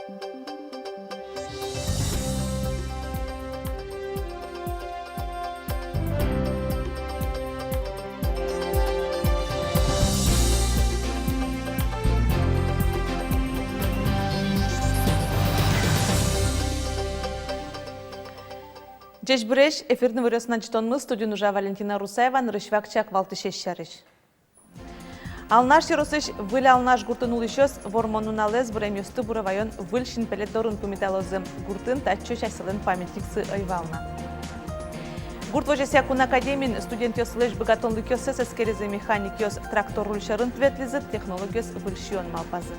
Джеш Бреш, эфирный вырос на чтонмы, студию нужа Валентина Русаева, нырышвакчак валтышеш шарыш. Алнаш еросыш выля алнаш гуртын улышёс, вормонун алез бремёсты буравайон выльшин пелет дорун пумиталозы, гуртын таччо часылын памятниксы айвална. Гурт вожесякун академин студент ёслыш богатонлык ёсес эскерезы механик ёс трактор рульшарын тветлизы технологиёс выльшион малпазы.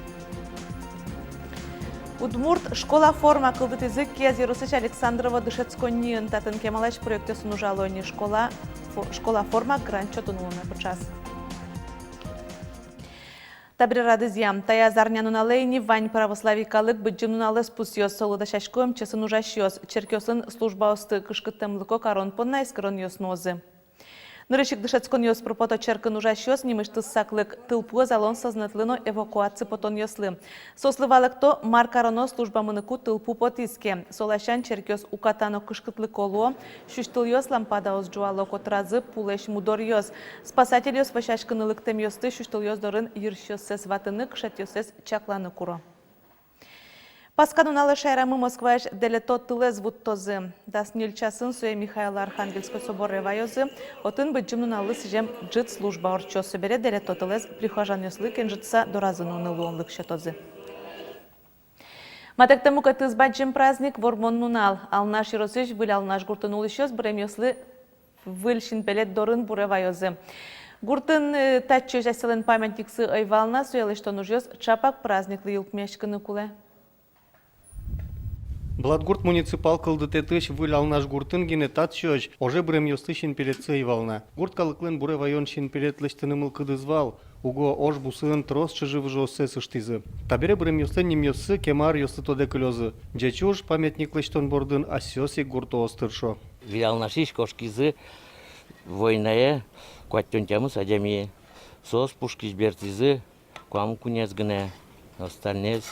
Удмурт школа форма кылдыт язык Киязирусыч Александрова Дышецконниен татын кемалаш проекте сунужалони школа форма гранчо тунуна почас. Табрирады зям тая зарнянун алейни вань православикалык быджымнун алыс пусьёс солыда шашкоем чесын ужащёс черкёсын служба осты кышкыттымлыко карон понна искрон ёснозы. Нырышик Дышецкон ёс пропото черкын ужащёс нимышты саклык тылпуа залон сознатлыно эвакуации потон ёслы. Сослывалык то маркароно служба мыныку тылпу потиске. Солащан черкёс укатано кышкытлы коло, шуштыл ёс лампада оз жуало котразы пулеш мудор ёс. Спасатель ёс вашашкынылык тем ёсты шуштыл ёс дорын йырщёс сес ватыны кшет ёсес чакланы куро. Пасканун алышайрамы Москваш делето тылез вуттозы. Дас нильчасын суе Михаила Архангельской собор ревайозы, отын быджымнун алыс жем джит служба орчосы бере делето тылез прихожан ёслы кенжитса доразынун ылуонлык шетозы. Матектему катыз баджым праздник вормоннун алнаш иросыш выль алнаш гуртын улышёс брем ёслы выльшин пелет дорын буревайозы. Гуртын таччы жасылын памятниксы айвална суелыштон ужёс чапак праздниклы юлкмешкыны куле. Бладгурт муниципал кылдытетыш выль алнаш гуртын гене татчёж, оже брем ёстышин перед цейвална. Гурт калыклын буре вайоншин перед лыштынымыл кыдызвал, уго ош бусын трос чыжыв жосы сыштизы. Табере брем ёсты ним ёсы кемар ёсты тоде клёзы. Джечуж памятник лыштон бордын асёси гурто остыршо. Виль алнашиш кошкизы войнае, куаттёнтямы садями сос пушкиш бертизы, куам кунязгыне, остальнез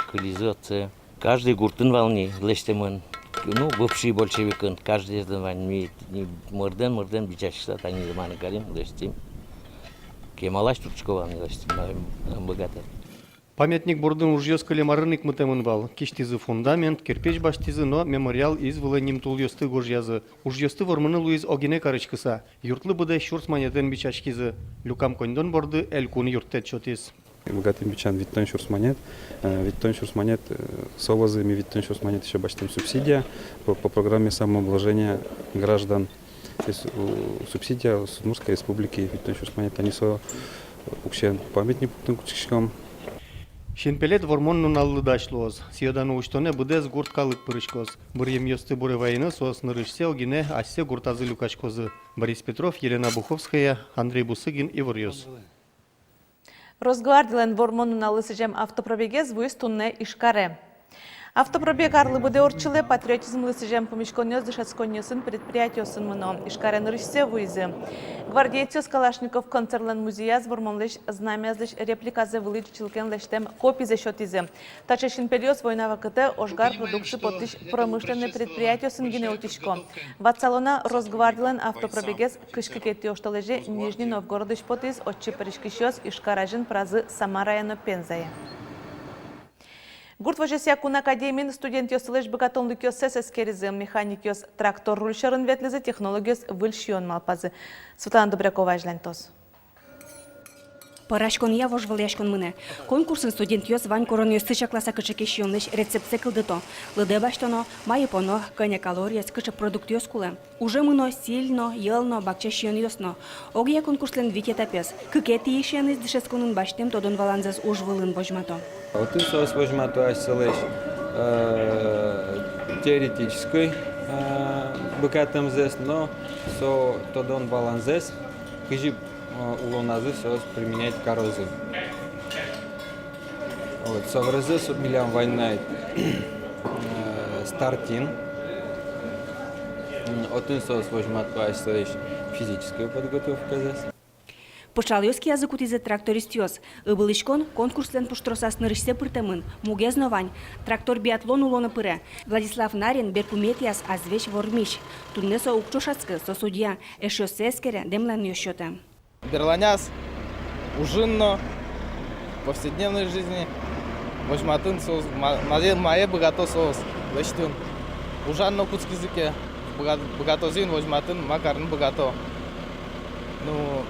кылизы отцы. Каждый гуртын волни лештемын, ну, бывший большевикын, каждый езден вань, мырден бичашса, тани заманы карим, лештим. Кемалаш турчкова, лештим, богатый. Памятник бордын ужьёс калемарынык мытемын вал. Киштизы фундамент, кирпеч баштизы, но мемориал из вылыним тул ёсты гожьязы. Ужьёсты вормыны луиз огене карычкыса. Юртлы быдай шурс манетен бичачкизы. Люкам коньдон борды элькун юрттет чотиз. Богатым бичан виттон шурс монет, совозами виттон шурс монет еще бачтем субсидия по программе самообложения граждан. То есть субсидия с Удмуртской республики виттон шурс монет, они со укшен памятник кучком. Шинпелет вормоннун аллыдашлоз. Сиодану уштоне быдез гурт калык пырышкоз. Бырьем ёсты буры войны сос нырышсе огине ассе гуртазы люкачкозы. Борис Петров, Елена Буховская, Андрей Бусыгин и Вурьёс. Росгвардиялен вормонун алысы жем автопробегез вуйс тунне ишкаре. Автопробег арлы буде орчылы патриотизм лысы жем помешконёс дышацконёсын предприятиосын мыно. Ишкарен рышсе вуйзы. Гвардейцёс Калашников концерлен музеяз вормонлыш знамязлыш репликазы вылыч чилкен лештем копизе шотизы. Тачешин пельёс война вакыты ошгар продукты потыш промышленный предприятиосын гине утишко. Ватсалона Росгвардиялен автопробегез кышкы кетти ошталежи Нижний Новгородыш потиз отчы перешкишёс ишкаражын празы Самараяно Пензае. Гурт вожесякун академин студент ёсылыш богатонлык ёсес эскеризы механик ёс трактор рульшарын ветлизы технологиёс выльшион малпазы. Светлана Добрякова ажлантос. Парашкон я вожваляшкон мыне. Конкурсын студент ёс вань корон ёсты чакласа кычекеш ёнлыш рецепция кылдыто. Лыде баштоно, майыпоно, кыня калорияс кычы продукт ёс кулы. Уже мыно сильно, елно, бакчаш ён ёсно. Огия конкурслен витя тапес. Кыкети ишен из дышесконун баштем тодон валанзас уж вылын божмато. Вот и сос божмато асылыш теоретической быкатым зес, но со тодон валанзас кыжи улоназы сос применять корозы. Вот, совразы с миллион войной стартин. Отын сос возьмат асылыш физическую подготовку здесь. Пышал-йоски язык утизе тракторист йос. Ыбылышкон конкурслен пуштросас нырышсе пыртемын. Мугез новань. Трактор биатлон улоны пыре. Владислав Нарин беркуметияс азвеч вормищ. Туннесо укчошацкы со судья. Эшёсе эскере демлен йощёте. Берланяс, ужинно, в повседневной жизни, возьматын соус, мае богато соус, лештын. Ужанно куцк языке, богатозин возьматын, макарн богато. Ну,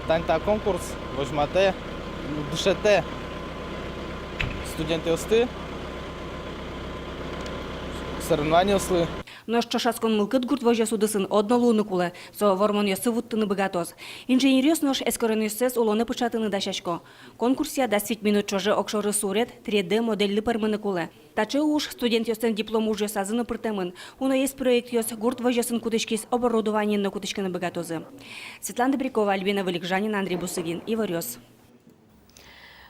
таньта конкурс, возьмате, дышете, студенты осты, соревнования ослы. Но що шаскон мылкыт гурт вожа судысын одно луны кулы, со вормон йосы вуттыны богатоз. Инженерёс нош эскорен йосес улоны пычатыны дашашко. Конкурсия 20 минут чоже окшоры сурет 3D модельлы пырмыны кулы. Тачы уж студент йосен диплом уж йосазыны пыртемын. Уно есть проект йос гурт вожасын кутышкис оборудование на кутышканы богатозы. Светлана Добрякова, Альбина Валикжанин, Андрей Бусыгин. Иварёс.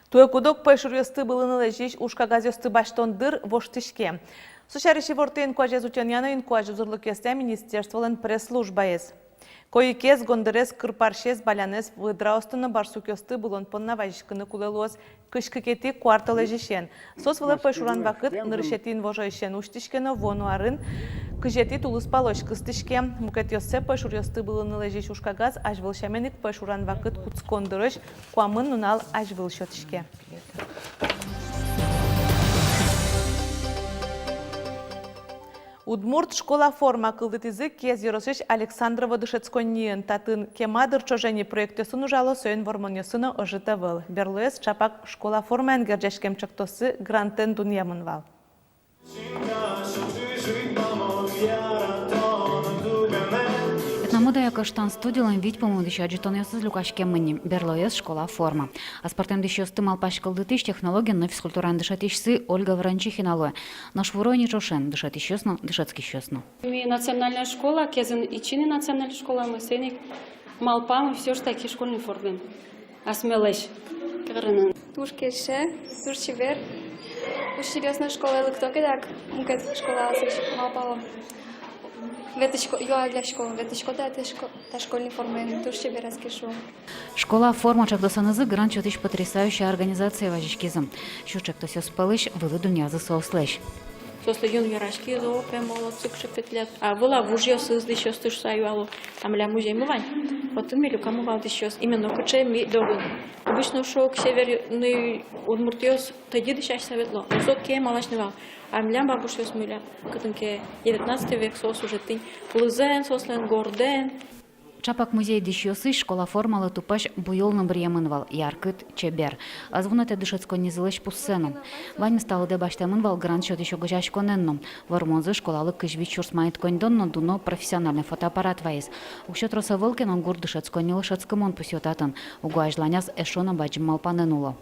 Туе кудок пойшур йосты былыны лежиш ушка газ йосты баштон дыр воштышке. Сушарищи вортын куажа зутяняна куажа зурлыкесте министерстволен пресс-службаес. Коикес гондерес кырпаршес балянес выдраустыны барсукесты булон понна вайшкыны кулелуос кышкыкети кварталы жишен. Сос вылы пойшуран бакыт нырышетин вожойшен уштишкено вону арын кыжети тулыс палош кыстышке. Мукет йоссе пойшур йосты былыны лежиш ушкагаз аж вылшаменик пойшуран бакыт куцкондырыш куамын нунал аж вылшотышке. Удмурт школа форма кылдытызы кез йоросыш Александрова Дышецконниен татын кемадыр чожени проектесын ужало сөйін вормонесыны ожыты выл. Берлуэс чапак школа форма энгерджешкем чактосы грантен дуньямын вал. Etnomodaya kıştan studiyalan vit pomudişi ajitoniyasız lukashkemini Berloyes школа форма. А спортем дышёсты малпашкалдытыш технология на физкультуран дышатишсы Ольга Вранчихиналуэ. Наш ворони чошен дышатишёсно, дышатский щёсно. Национальная школа, кезен ичини национальная школа, мы сеник малпам все ж таки школьный формен. Асмелеш. Тушкеше, турчевер. Уж серьезная школа, или кто кедак? Мукет школа, малпало. Веточко, я для школы, веточко, да, это школьный формен, турчевер, раскишу. Школа форма чагдосанызы грант чотыш потрясающая организация важишкизм. Щучек то сё спалыш, вылы дуньязы соуслэш. Сосле юн ярашки зоопе молодцы кшепетлят. А была вужьё сызды еще стыш саюалу. Там ля музей мывань. Вот он милю кому вал еще. Именно куче ми довын. Обычно шел к северный Удмуртиос тоді дышащ советло. Зот ке малашный вал. А млям бабушьёс миля. Катынке 19 век сос уже тынь. Лызен сослен горден. Чапак музей дышёсы школа формалы тупаш буйолны бриемынвал, яркыт, чебер. Азвунате дышецко низылыш пуссеном. Вань стало де баштемынвал грант счёт ещё гожашконенном. Вормозы школалы кыжвич чурсмайт коньдонно дуно профессиональный фотоаппарат вайс. Укшёт росовылкен он гур дышецко нилышецкомон пусётатын. Угуажланяс эшона баджим малпаненуло.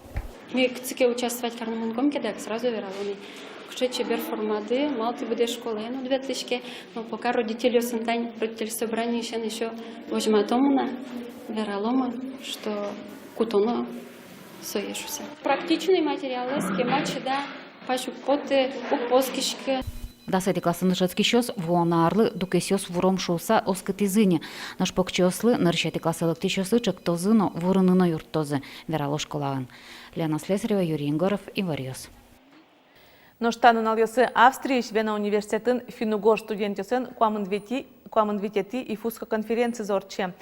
Ми кцыке участвовать карнамон гомке, так сразу вералони. Чебер форматы, мал ты будешь школы, ну 2000, но пока родители сантань, родители собрания еще возьмут на веролома, что кутоно соешуся. Практичные материалы, схемачи, да, пашу поты, упоскишки. Дасети классын дышецки щёс вуонарлы дукесёс вуром шоуса оскытизыне. Наш покчёслы нарщети классы щёсы чактозыно вурыныно юрттозы верало школаын. Лена Слесарева, Юрий Ингоров, Иварьёс. Ноштанын алйосы Австрия Швена университетін финугор студентесен куамынвитети и фуска конференции зорче.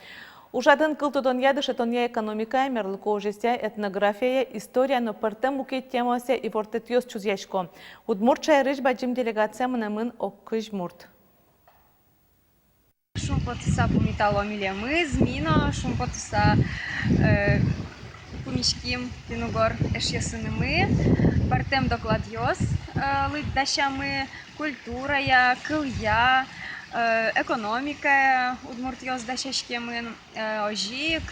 Ужатын кылтудон ядышетония экономика, мерлыко ужестя этнография, история, но пыртым букет темосе и вортетьёс чузяшко. Удмуртчая рыж баджим делегация мынамын оккыжмурт. Шумпотса помиталомиле мы, змино, шумпотса помишким финугор эшьесыны мы, партем докладьёс, лыддащамы, культура я, кылья, экономика, удмуртьёс дащашкемын, ожик,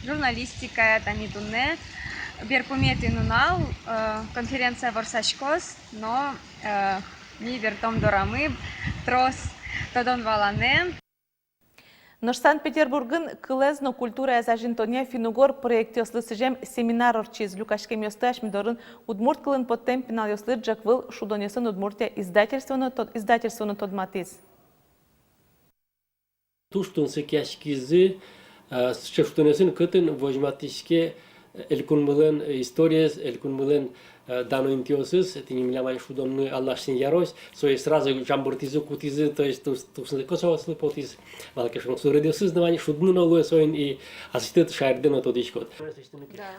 журналистика, танитуне, берпумети нунал, конференция ворсачкос, но ми вертом дорамы, трос тодон валане. Наш Санкт-Петербургын кылезно культура язажинтония финугор проекте ослысыжем семинар орчиз Люкашкем ёсташ мидорын удмурт кылын подтем пинал ёслыр джаквыл шудонесын удмуртия издательствону тодматиз. Туштун секяшкизы Шефтунесин кытын возьматишке элкун мылын историес, элкун мылын дано интиосыз, это не милямай шудомны аллашсин ярось, сои сразу жамбуртизы, кутизы, то есть тусны косоваслы потиз, малкешон суредесыз навани шуднын олуэ соин и асистет шаерден отодишкот.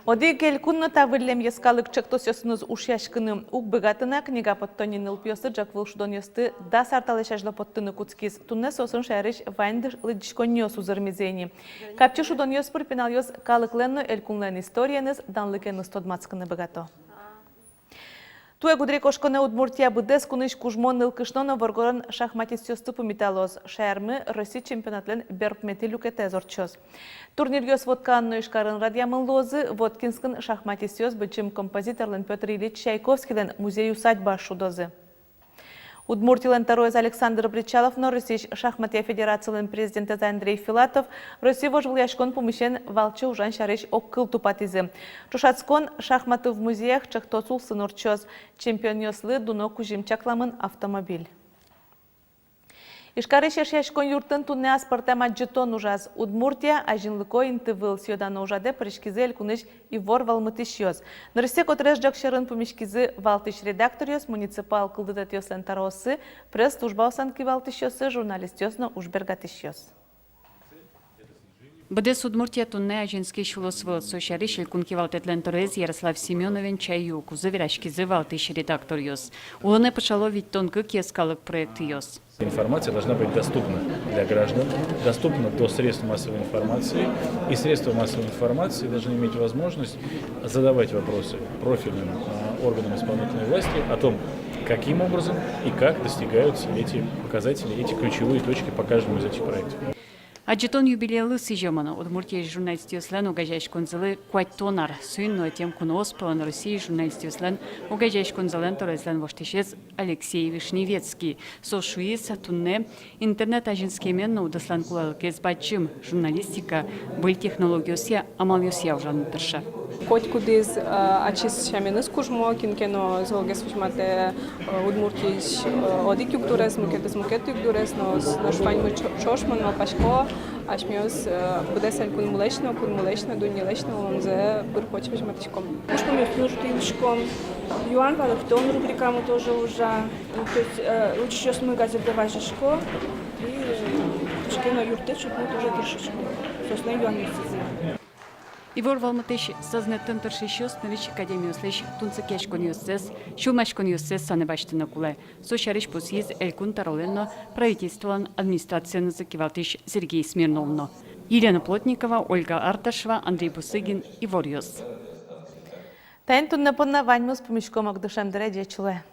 Оди келкунно тавырлем ескалык чектос ёсыныз ушяшкыны ук быгатына книга подтонин ылпёсы жаквыл шудон ёсты да сарталешажло подтыны куцкиз. Тунне сосын шарыш вайндыш лыдишконьёс узырмизени. Капчы шудон ёс пырпинал ёс калыкленно элкунлен историяныз данлыкен истодмацкыны быгато. Туе гудри кошконе Удмуртия быдес куныш кужмон нылкышноно воргорон шахматист ёсты помиталоз. Шаярмы Россия чемпионатлен берпмети люкете зорчоз. Турнир ёс водканно ишкарын радиамын лозы, водкинскын шахматист ёс бычым композиторлен Петр Ильич Чайковскийлен музей усадьба шудозы. Удмуртилен тароез Александр Причалов, но Россия шахматия федерациялен президенті Андрей Филатов, Россия вожыл яшкон помещен валчы ужан шарыш оккыл тупатизы. Чушацкон шахматы в музеях чахтосул сынорчоз, чемпион ёслы дуно кужим чакламын автомобиль. Ишкарыш яшкон юртын тунне аспартема джетон ужаз. Удмуртия ажинлыко интывыл сьодано ужаде пришкизе куныш и вор валмытыш ёс. Нырсе котреш жакшырын помешкизе валтыш редактор ёс, муниципал кылдытет ёслен таросы, пресс-служба осанки валтыш ёсы, журналист ёсно ужбергатыш ёс. Бдес Удмуртия тунне ажинский шулосвыл сошариш илкунки валтетлен торез Ярослав Семеновен чаю кузы верашкизе валтыш редактор ёс. Улоне пошало ведь тонкы кескалык проект ёс. Информация должна быть доступна для граждан, доступна до средств массовой информации, и средства массовой информации должны иметь возможность задавать вопросы профильным органам исполнительной власти о том, каким образом и как достигаются эти показатели, эти ключевые точки по каждому из этих проектов. Аджетон юбилейлы сижемана Удмуртия журналистиослен угажаш конзылы куайтонар суинно тем кунооспалан России журналистиослен угажаш конзылен торезлен воштешез Алексей Вишневецкий. Сошуис тунне интернет ажинский менно удаслан кулалкез бачым журналистика был технологиясия амалюсия ужан тырша. Коть кудыз ачис шаминыз кужмо кинкено золгес вишмате Удмуртия одик югдурес мукет югдурес но швань мы чошман но пашко ашмиос будесен кун мулешна дуни лешна он за бурхоч вишматишком. Что мы нужно Юан Валахтон рубрикаму тоже уже то есть лучше сейчас мы газеты важешко и шкено юрте чуть мы тоже трешечко. Собственно Юан месяц. Ивор Валматыш сознатым тыршищёс навич академию слэш тунцакеш конюссес, шумаш конюссес санебаштына куле. Сошариш посиз элькун тароленно правительствован администрацияны закивалтыш Сергей Смирновно. Елена Плотникова, Ольга Арташева, Андрей Бусыгин, Ивор Ёс. Тайн тунна понна ваньмус помешком агдушам дреде чуле.